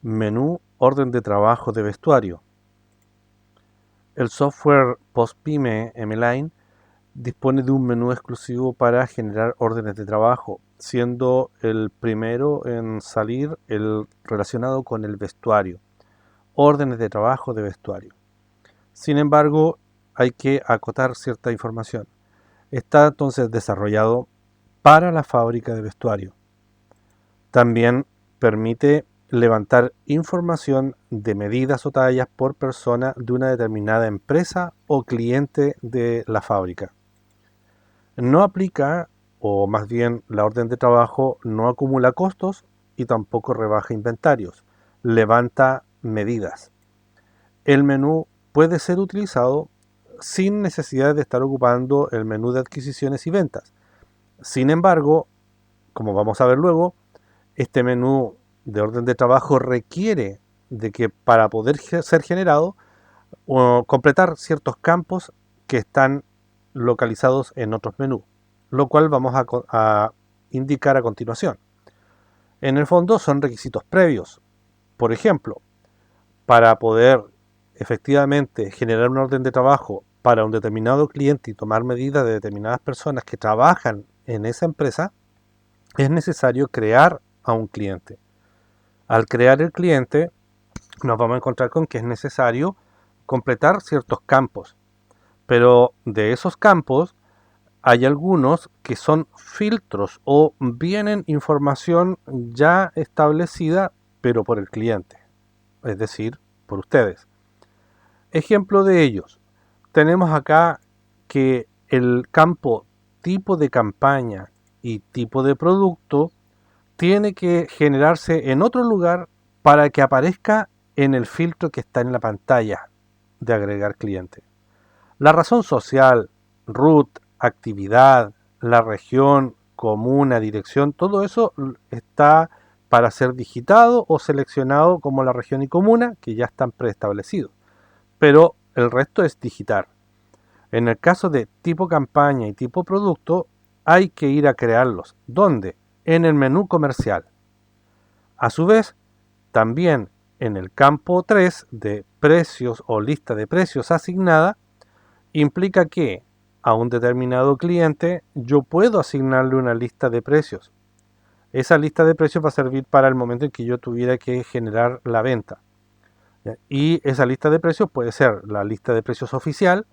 Menú orden de trabajo de vestuario. El software PostPyme MLine dispone de un menú exclusivo para generar órdenes de trabajo, siendo el primero en salir el relacionado con el vestuario, órdenes de trabajo de vestuario. Sin embargo, hay que acotar cierta información. Está entonces desarrollado para la fábrica de vestuario. También permite levantar información de medidas o tallas por persona de una determinada empresa o cliente de la fábrica. No aplica, o más bien la orden de trabajo no acumula costos y tampoco rebaja inventarios, levanta medidas. El menú puede ser utilizado sin necesidad de estar ocupando el menú de adquisiciones y ventas. Sin embargo, como vamos a ver luego, este menú de orden de trabajo requiere de que para poder ser generado o completar ciertos campos que están localizados en otros menús, lo cual vamos a indicar a continuación. En el fondo son requisitos previos. Por ejemplo, para poder efectivamente generar un orden de trabajo para un determinado cliente y tomar medidas de determinadas personas que trabajan en esa empresa, es necesario crear a un cliente. Al crear el cliente, nos vamos a encontrar con que es necesario completar ciertos campos, pero de esos campos hay algunos que son filtros o vienen información ya establecida, pero por el cliente, es decir, por ustedes. Ejemplo de ellos, tenemos acá que el campo tipo de campaña y tipo de producto tiene que generarse en otro lugar para que aparezca en el filtro que está en la pantalla de agregar cliente. La razón social, root, actividad, la región, comuna, dirección, todo eso está para ser digitado o seleccionado como la región y comuna, que ya están preestablecidos. Pero el resto es digitar. En el caso de tipo campaña y tipo producto, hay que ir a crearlos. ¿Dónde? En el menú comercial. A su vez, también en el campo 3 de precios o lista de precios asignada, implica que a un determinado cliente yo puedo asignarle una lista de precios. Esa lista de precios va a servir para el momento en que yo tuviera que generar la venta. Y esa lista de precios puede ser la lista de precios oficial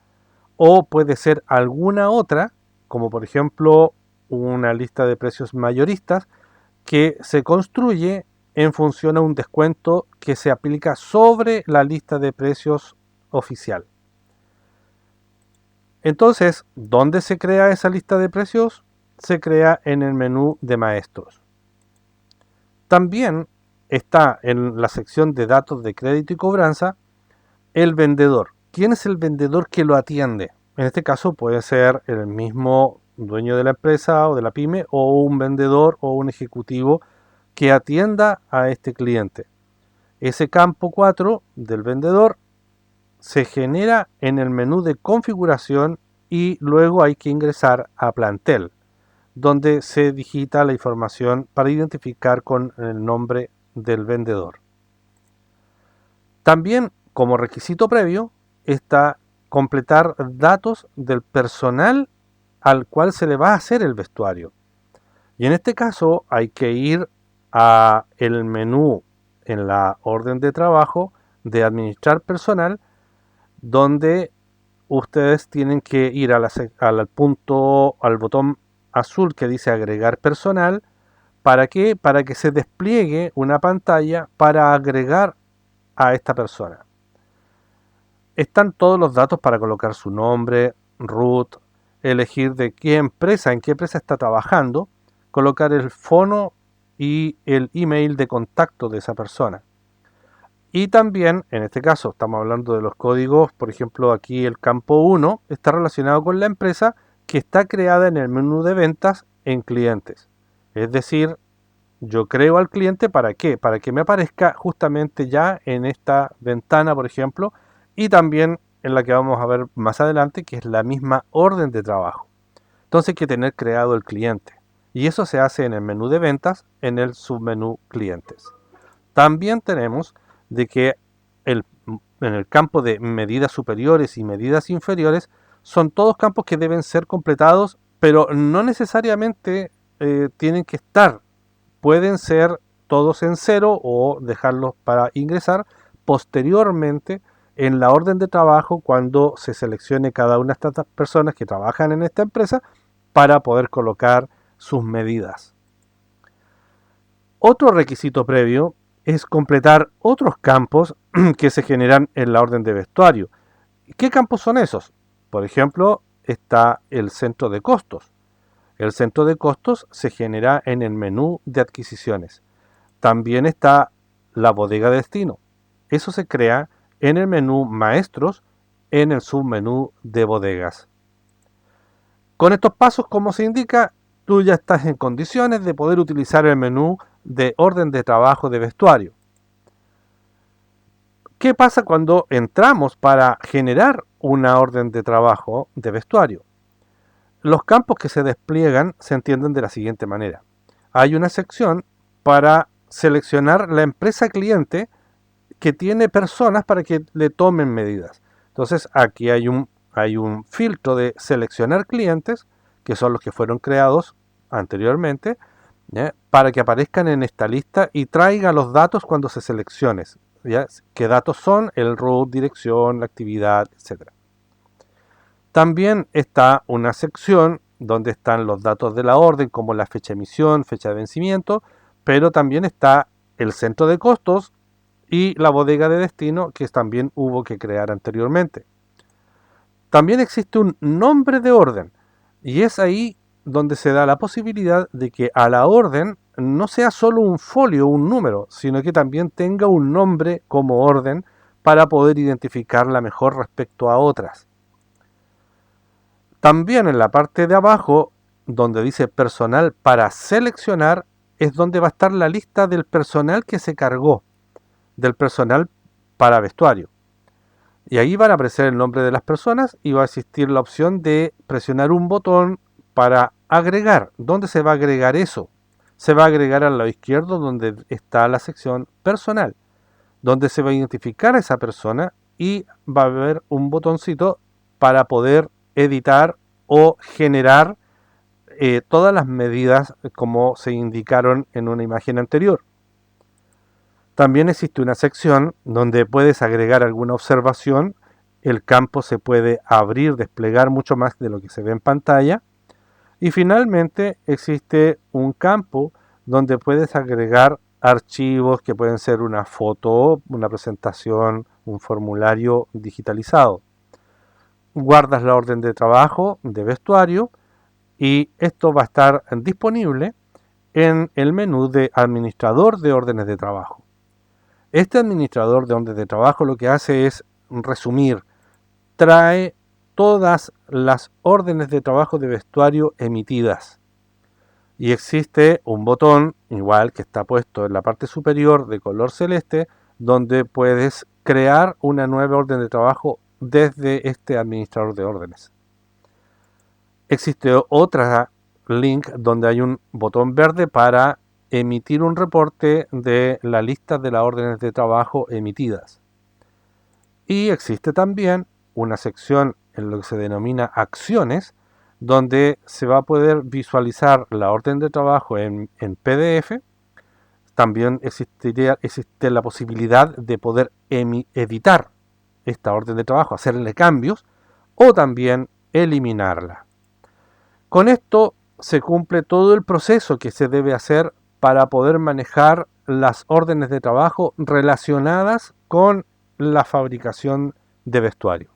o puede ser alguna otra, como por ejemplo una lista de precios mayoristas que se construye en función a un descuento que se aplica sobre la lista de precios oficial. Entonces, ¿dónde se crea esa lista de precios? Se crea en el menú de maestros. También está en la sección de datos de crédito y cobranza el vendedor. ¿Quién es el vendedor que lo atiende? En este caso puede ser el mismo dueño de la empresa o de la pyme o un vendedor o un ejecutivo que atienda a este cliente. Ese campo 4 del vendedor se genera en el menú de configuración y luego hay que ingresar a plantel, donde se digita la información para identificar con el nombre del vendedor. También como requisito previo está completar datos del personal al cual se le va a hacer el vestuario. Y en este caso hay que ir a el menú en la orden de trabajo de administrar personal, donde ustedes tienen que ir al punto, al botón azul que dice agregar personal. ¿Para qué? Para que se despliegue una pantalla para agregar a esta persona. Están todos los datos para colocar su nombre, root, elegir de qué empresa, en qué empresa está trabajando, colocar el fono y el email de contacto de esa persona. Y también, en este caso, estamos hablando de los códigos, por ejemplo, aquí el campo 1 está relacionado con la empresa que está creada en el menú de ventas en clientes. Es decir, yo creo al cliente ¿para qué? Para que me aparezca justamente ya en esta ventana, por ejemplo, y también en la que vamos a ver más adelante, que es la misma orden de trabajo. Entonces hay que tener creado el cliente. Y eso se hace en el menú de ventas, en el submenú clientes. También tenemos de que en el campo de medidas superiores y medidas inferiores son todos campos que deben ser completados, pero no necesariamente tienen que estar. Pueden ser todos en cero o dejarlos para ingresar posteriormente en la orden de trabajo cuando se seleccione cada una de estas personas que trabajan en esta empresa para poder colocar sus medidas. Otro requisito previo es completar otros campos que se generan en la orden de vestuario. ¿Qué campos son esos? Por ejemplo, está el centro de costos. El centro de costos se genera en el menú de adquisiciones. También está la bodega de destino. Eso se crea en el menú maestros en el submenú de bodegas. Con estos pasos, como se indica, tú ya estás en condiciones de poder utilizar el menú de orden de trabajo de vestuario. ¿Qué pasa cuando entramos para generar una orden de trabajo de vestuario? Los campos que se despliegan se entienden de la siguiente manera. Hay una sección para seleccionar la empresa cliente que tiene personas para que le tomen medidas. Entonces aquí hay un filtro de seleccionar clientes, que son los que fueron creados anteriormente, para que aparezcan en esta lista y traiga los datos cuando se seleccione. ¿Ya? ¿Qué datos son? El root, dirección, la actividad, etc. También está una sección donde están los datos de la orden, como la fecha de emisión, fecha de vencimiento, pero también está el centro de costos y la bodega de destino, que también hubo que crear anteriormente. También existe un nombre de orden, y es ahí donde se da la posibilidad de que a la orden no sea solo un folio, un número, sino que también tenga un nombre como orden para poder identificarla mejor respecto a otras. También en la parte de abajo, donde dice personal para seleccionar, es donde va a estar la lista del personal que se cargó, del personal para vestuario. Y ahí van a aparecer el nombre de las personas y va a existir la opción de presionar un botón para agregar. ¿Dónde se va a agregar eso? Se va a agregar al lado izquierdo donde está la sección personal, donde se va a identificar a esa persona y va a haber un botoncito para poder editar o generar todas las medidas como se indicaron en una imagen anterior. También existe una sección donde puedes agregar alguna observación. El campo se puede abrir, desplegar mucho más de lo que se ve en pantalla. Y finalmente existe un campo donde puedes agregar archivos que pueden ser una foto, una presentación, un formulario digitalizado. Guardas la orden de trabajo de vestuario y esto va a estar disponible en el menú de administrador de órdenes de trabajo. Este administrador de órdenes de trabajo lo que hace es resumir, trae todas las órdenes de trabajo de vestuario emitidas. Y existe un botón, igual que está puesto en la parte superior de color celeste, donde puedes crear una nueva orden de trabajo desde este administrador de órdenes. Existe otra link donde hay un botón verde para emitir un reporte de la lista de las órdenes de trabajo emitidas. Y existe también una sección en lo que se denomina acciones, donde se va a poder visualizar la orden de trabajo en PDF. También existe la posibilidad de poder editar esta orden de trabajo, hacerle cambios o también eliminarla. Con esto se cumple todo el proceso que se debe hacer para poder manejar las órdenes de trabajo relacionadas con la fabricación de vestuario.